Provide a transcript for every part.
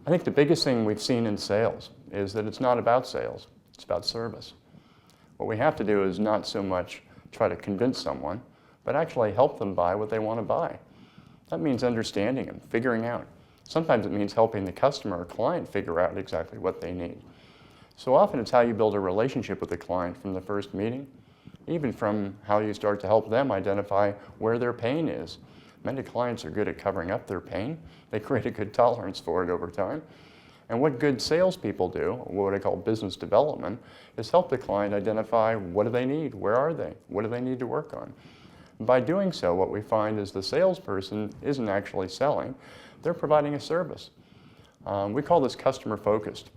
I think the biggest thing we've seen in sales is that it's not about sales, it's about service. What we have to do is not so much try to convince someone, but actually help them buy what they want to buy. That means understanding them, figuring out. Sometimes it means helping the customer or client figure out exactly what they need. So often it's how you build a relationship with the client from the first meeting, even from how you start to help them identify where their pain is. Many clients are good at covering up their pain. They create a good tolerance for it over time. And what good salespeople do, what I call business development, is help the client identify what do they need, where are they, what do they need to work on. And by doing so, what we find is the salesperson isn't actually selling, they're providing a service. We call this customer focused.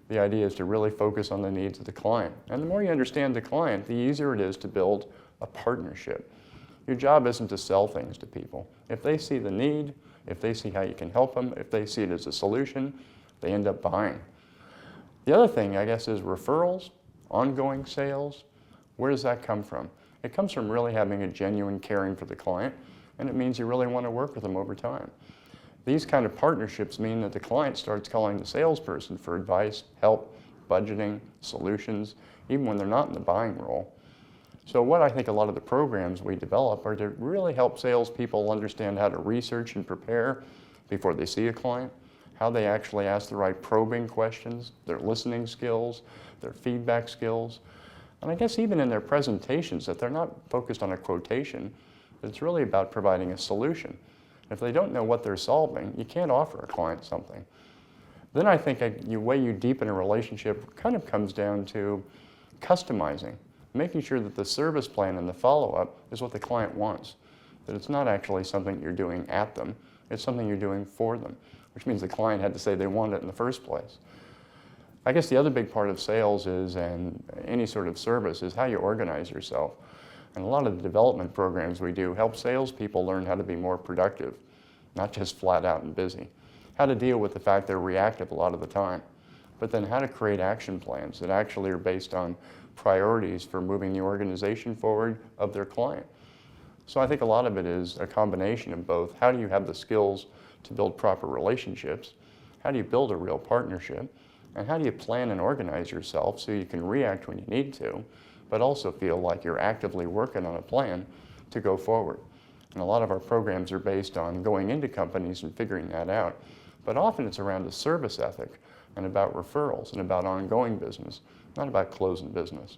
The idea is to really focus on the needs of the client. And the more you understand the client, the easier it is to build a partnership. Your job isn't to sell things to people. If they see the need, if they see how you can help them, if they see it as a solution, they end up buying. The other thing, I guess, is referrals, ongoing sales. Where does that come from? It comes from really having a genuine caring for the client, and it means you really want to work with them over time. These kind of partnerships mean that the client starts calling the salesperson for advice, help, budgeting, solutions, even when they're not in the buying role. So what I think a lot of the programs we develop are to really help salespeople understand how to research and prepare before they see a client, how they actually ask the right probing questions, their listening skills, their feedback skills, and I guess even in their presentations that they're not focused on a quotation, but it's really about providing a solution. If they don't know what they're solving, you can't offer a client something. Then I think the way you deepen a relationship kind of comes down to customizing, making sure that the service plan and the follow-up is what the client wants, that it's not actually something you're doing at them, it's something you're doing for them, which means the client had to say they want it in the first place. I guess the other big part of sales is, and any sort of service, is how you organize yourself. And a lot of the development programs we do help salespeople learn how to be more productive, not just flat out and busy. How to deal with the fact they're reactive a lot of the time, but then how to create action plans that actually are based on priorities for moving the organization forward of their client. So I think a lot of it is a combination of both. How do you have the skills to build proper relationships? How do you build a real partnership? And how do you plan and organize yourself so you can react when you need to, but also feel like you're actively working on a plan to go forward? And a lot of our programs are based on going into companies and figuring that out. But often it's around a service ethic and about referrals and about ongoing business, not about closing business.